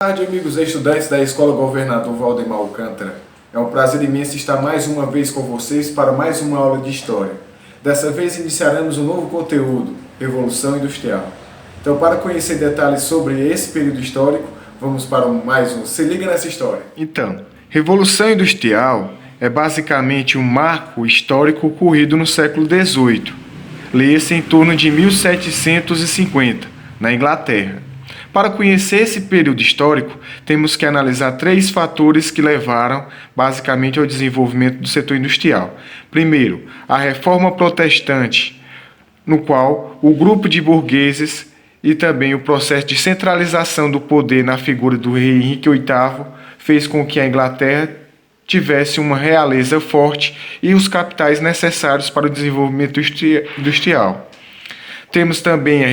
Boa tarde, amigos estudantes da Escola Governador Valdemar Alcântara. É um prazer imenso estar mais uma vez com vocês para mais uma aula de História. Dessa vez iniciaremos um novo conteúdo, Revolução Industrial. Então, para conhecer detalhes sobre esse período histórico, vamos para mais um Se Liga Nessa História. Então, Revolução Industrial é basicamente um marco histórico ocorrido no século XVIII. Leia-se em torno de 1750, na Inglaterra. Para conhecer esse período histórico, temos que analisar três fatores que levaram, basicamente, ao desenvolvimento do setor industrial. Primeiro, a Reforma Protestante, no qual o grupo de burgueses e também o processo de centralização do poder na figura do rei Henrique VIII fez com que a Inglaterra tivesse uma realeza forte e os capitais necessários para o desenvolvimento industrial. Temos também a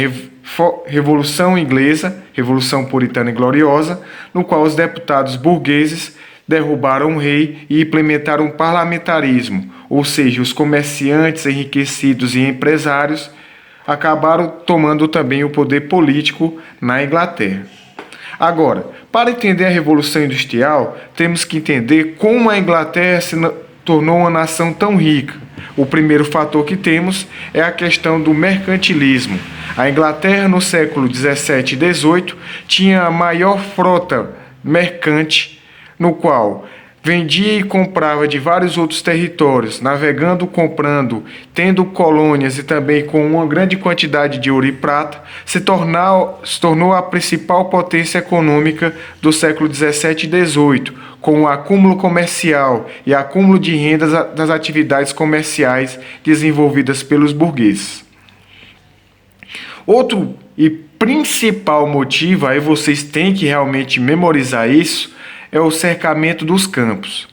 Revolução Inglesa, Revolução Puritana e Gloriosa, no qual os deputados burgueses derrubaram o rei e implementaram o parlamentarismo, ou seja, os comerciantes enriquecidos e empresários acabaram tomando também o poder político na Inglaterra. Agora, para entender a Revolução Industrial, temos que entender como a Inglaterra se tornou uma nação tão rica. O primeiro fator que temos é a questão do mercantilismo. A Inglaterra, no século 17 e 18, tinha a maior frota mercante, no qual vendia e comprava de vários outros territórios, navegando, comprando, tendo colônias e também com uma grande quantidade de ouro e prata, se tornou a principal potência econômica do século 17 e 18, com o acúmulo comercial e acúmulo de rendas das atividades comerciais desenvolvidas pelos burgueses. Outro e principal motivo, aí vocês têm que realmente memorizar isso, é o cercamento dos campos.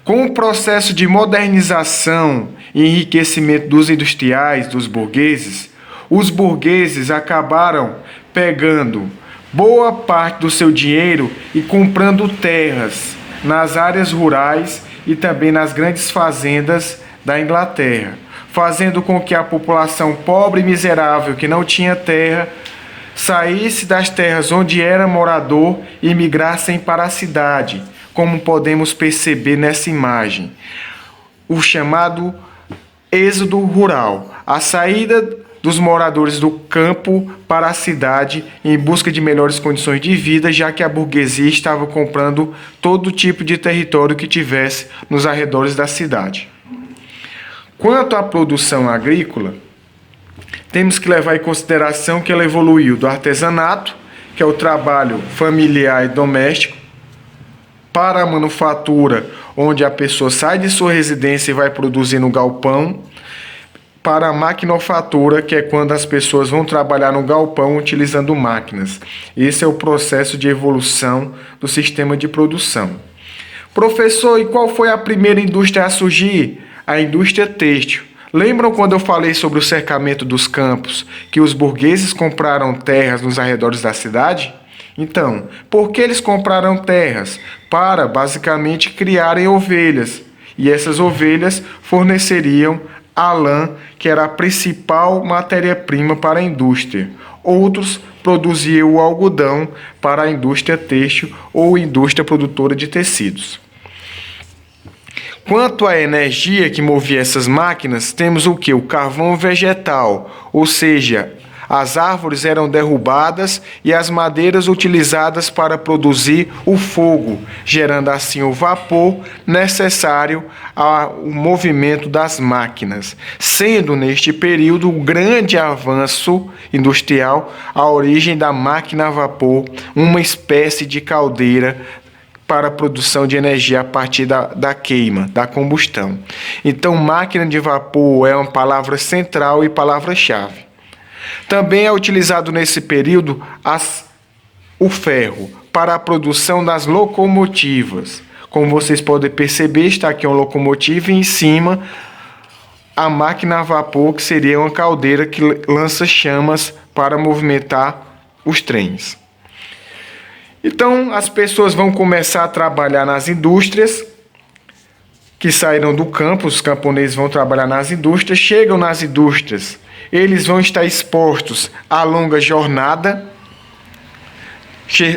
Com o processo de modernização e enriquecimento dos industriais, dos burgueses, os burgueses acabaram pegando boa parte do seu dinheiro e comprando terras nas áreas rurais e também nas grandes fazendas da Inglaterra, fazendo com que a população pobre e miserável que não tinha terra saísse das terras onde era morador e migrassem para a cidade, como podemos perceber nessa imagem. O chamado êxodo rural, a saída dos moradores do campo para a cidade em busca de melhores condições de vida, já que a burguesia estava comprando todo tipo de território que tivesse nos arredores da cidade. Quanto à produção agrícola, temos que levar em consideração que ela evoluiu do artesanato, que é o trabalho familiar e doméstico, para a manufatura, onde a pessoa sai de sua residência e vai produzir no galpão, para a maquinofatura, que é quando as pessoas vão trabalhar no galpão utilizando máquinas. Esse é o processo de evolução do sistema de produção. Professor, e qual foi a primeira indústria a surgir? A indústria têxtil. Lembram quando eu falei sobre o cercamento dos campos, que os burgueses compraram terras nos arredores da cidade? Então, por que eles compraram terras? Para, basicamente, criarem ovelhas. E essas ovelhas forneceriam a lã, que era a principal matéria-prima para a indústria. Outros produziam o algodão para a indústria têxtil ou indústria produtora de tecidos. Quanto à energia que movia essas máquinas, temos o que? O carvão vegetal, ou seja, as árvores eram derrubadas e as madeiras utilizadas para produzir o fogo, gerando assim o vapor necessário ao movimento das máquinas, sendo neste período o grande avanço industrial a origem da máquina a vapor, uma espécie de caldeira para a produção de energia a partir da queima, da combustão. Então, máquina de vapor é uma palavra central e palavra-chave. Também é utilizado nesse período o ferro para a produção das locomotivas. Como vocês podem perceber, está aqui uma locomotiva e em cima a máquina a vapor, que seria uma caldeira que lança chamas para movimentar os trens. Então, as pessoas vão começar a trabalhar nas indústrias que saíram do campo, os camponeses vão trabalhar nas indústrias, chegam nas indústrias, eles vão estar expostos a longa jornada,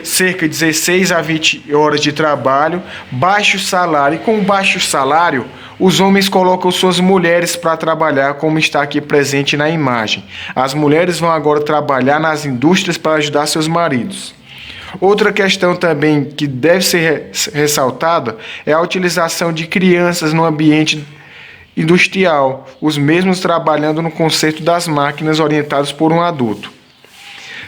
cerca de 16 a 20 horas de trabalho, baixo salário. E com baixo salário, os homens colocam suas mulheres para trabalhar, como está aqui presente na imagem. As mulheres vão agora trabalhar nas indústrias para ajudar seus maridos. Outra questão também que deve ser ressaltada é a utilização de crianças no ambiente industrial, os mesmos trabalhando no conserto das máquinas orientados por um adulto.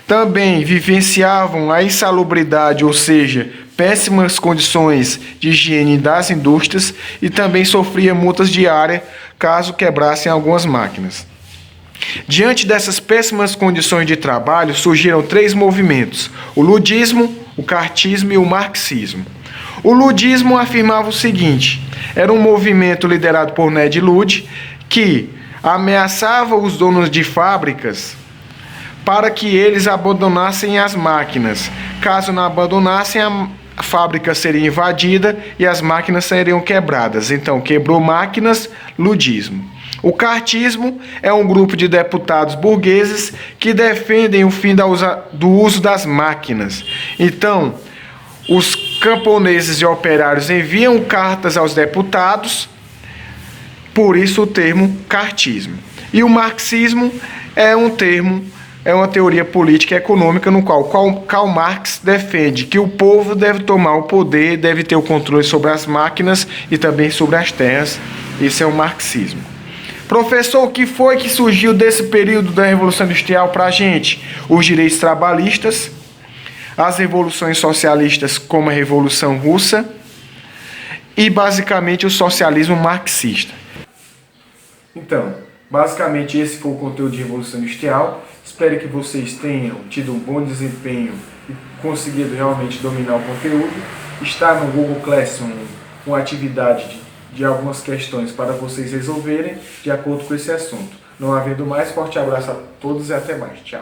Também vivenciavam a insalubridade, ou seja, péssimas condições de higiene das indústrias, e também sofria multas diárias caso quebrassem algumas máquinas. Diante dessas péssimas condições de trabalho, surgiram 3 movimentos: o ludismo, o cartismo e o marxismo. O ludismo afirmava o seguinte: era um movimento liderado por Ned Ludd, que ameaçava os donos de fábricas para que eles abandonassem as máquinas. Caso não abandonassem, a fábrica seria invadida e as máquinas seriam quebradas. Então, quebrou máquinas, ludismo. O cartismo é um grupo de deputados burgueses que defendem o fim do uso das máquinas. Então, os camponeses e operários enviam cartas aos deputados, por isso o termo cartismo. E o marxismo é uma teoria política e econômica no qual Karl Marx defende que o povo deve tomar o poder, deve ter o controle sobre as máquinas e também sobre as terras. Isso é o marxismo. Professor, o que foi que surgiu desse período da Revolução Industrial para a gente? Os direitos trabalhistas, as revoluções socialistas como a Revolução Russa e basicamente o socialismo marxista. Então, basicamente esse foi o conteúdo de Revolução Industrial. Espero que vocês tenham tido um bom desempenho e conseguido realmente dominar o conteúdo. Está no Google Classroom com atividade de algumas questões para vocês resolverem de acordo com esse assunto. Não havendo mais, forte abraço a todos e até mais. Tchau.